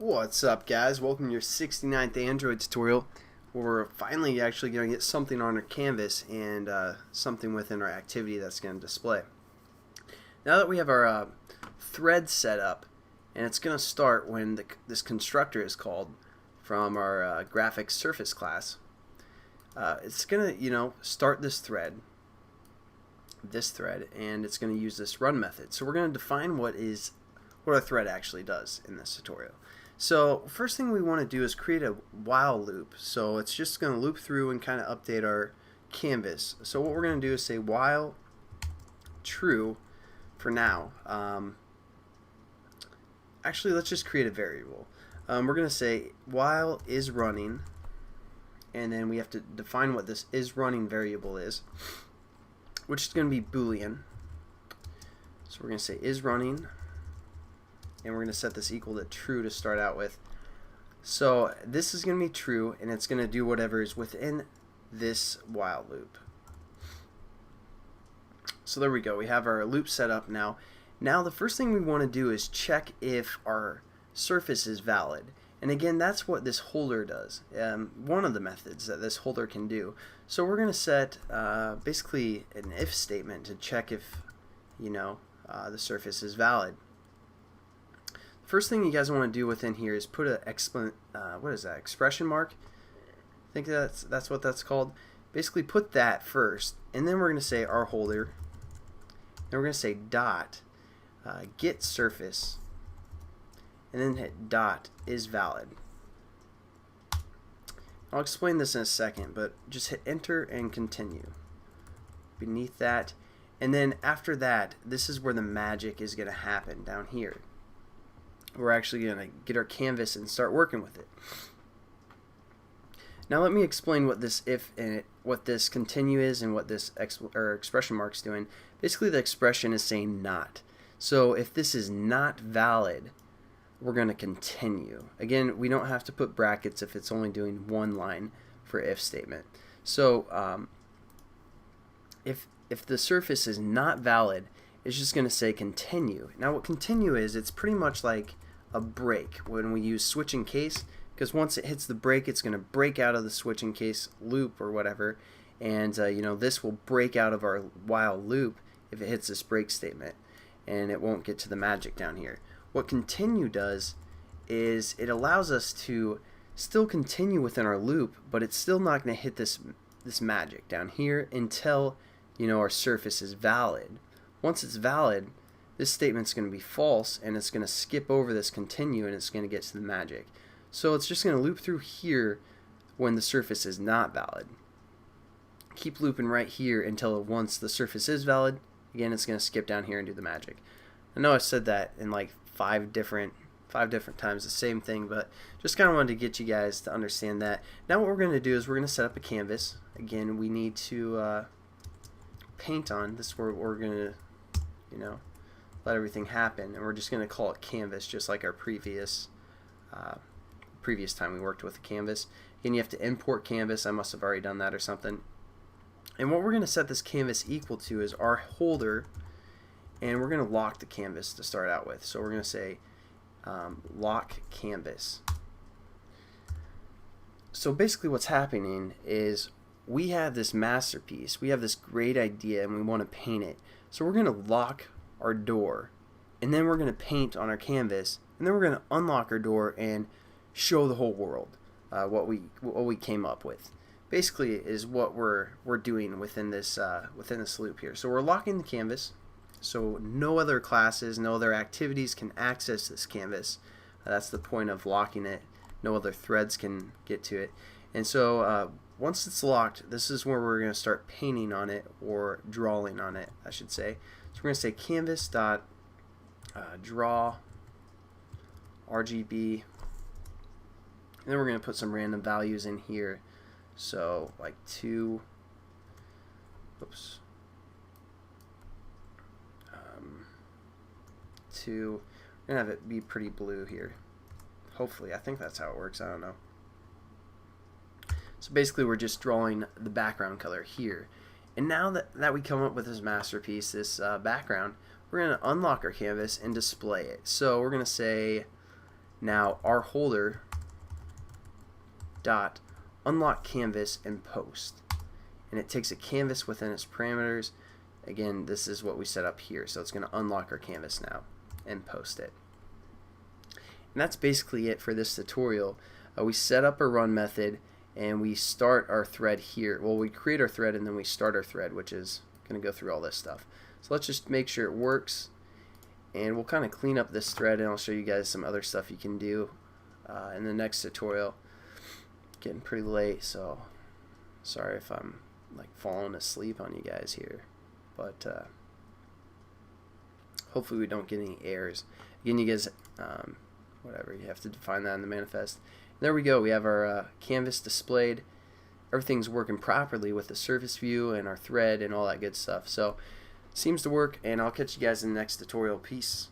What's up, guys? Welcome to your 69th Android tutorial where we're finally actually going to get something on our canvas and something within our activity that's going to display. Now that we have our thread set up, and it's going to start when this constructor is called from our graphics surface class, it's going to start this thread, and it's going to use this run method. So we're going to define what our thread actually does in this tutorial. So first thing we want to do is create a while loop. So it's just going to loop through and kind of update our canvas. So what we're going to do is say while true for now. Actually, let's just create a variable. We're going to say while is running, and then we have to define what this is running variable is, which is going to be Boolean. So we're going to say is running, and we're going to set this equal to true to start out with. So this is going to be true, and it's going to do whatever is within this while loop. So there we go. We have our loop set up now. Now the first thing we want to do is check if our surface is valid. And again, that's what this holder does. One of the methods that this holder can do. So we're going to set basically an if statement to check if the surface is valid. First thing you guys want to do within here is put a expression mark. I think that's what that's called. Basically put that first, and then we're going to say our holder. Then we're going to say dot get surface, and then hit dot is valid. I'll explain this in a second, but just hit enter and continue. Beneath that, and then after that, this is where the magic is going to happen down here. We're actually going to get our canvas and start working with it. Now let me explain what this if and what this continue is and what this expression mark's doing. Basically the expression is saying not. So if this is not valid, we're going to continue. Again, we don't have to put brackets if it's only doing one line for if statement. So if the surface is not valid, it's just going to say continue. Now what continue is, it's pretty much like a break when we use switch and case, because once it hits the break, it's going to break out of the switch and case loop or whatever, and this will break out of our while loop if it hits this break statement, and it won't get to the magic down here. What continue does is it allows us to still continue within our loop, but it's still not going to hit this magic down here until our surface is valid. Once it's valid, this statement's going to be false, and it's going to skip over this continue, and it's going to get to the magic. So it's just going to loop through here when the surface is not valid. Keep looping right here until once the surface is valid, again it's going to skip down here and do the magic. I know I said that in like five different times, the same thing, but just kind of wanted to get you guys to understand that. Now what we're going to do is we're going to set up a canvas. Again, we need to paint on. This is where we're going to let everything happen, and we're just going to call it canvas, just like our previous time we worked with the canvas. Again, you have to import canvas. I must have already done that or something. And what we're going to set this canvas equal to is our holder, and we're going to lock the canvas to start out with. So we're going to say lock canvas. So basically what's happening is we have this masterpiece, we have this great idea, and we want to paint it. So we're going to lock our door, and then we're going to paint on our canvas, and then we're going to unlock our door and show the whole world what we came up with. Basically is what we're doing within this loop here. So we're locking the canvas, so no other classes, no other activities can access this canvas. That's the point of locking it. No other threads can get to it. And so once it's locked, this is where we're going to start painting on it, or drawing on it, I should say. So we're going to say canvas dot draw RGB, and then we're going to put some random values in here. So like 2, oops, 2. We're going to have it be pretty blue here. Hopefully, I think that's how it works. I don't know. So basically we're just drawing the background color here. And now that we come up with this masterpiece, this background, we're going to unlock our canvas and display it. So we're going to say Now our holder dot unlock canvas and post, and it takes a canvas within its parameters. Again, this is what we set up here, so it's going to unlock our canvas now and post it. And that's basically it for this tutorial. We set up a run method and we start our thread here. Well, we create our thread and then we start our thread, which is going to go through all this stuff. So let's just make sure it works, and we'll kind of clean up this thread, and I'll show you guys some other stuff you can do in the next tutorial. Getting pretty late, so sorry if I'm like falling asleep on you guys here, but hopefully we don't get any errors. Again, you guys, whatever, you have to define that in the manifest. There we go. We have our canvas displayed. Everything's working properly with the surface view and our thread and all that good stuff. So seems to work, and I'll catch you guys in the next tutorial. Peace.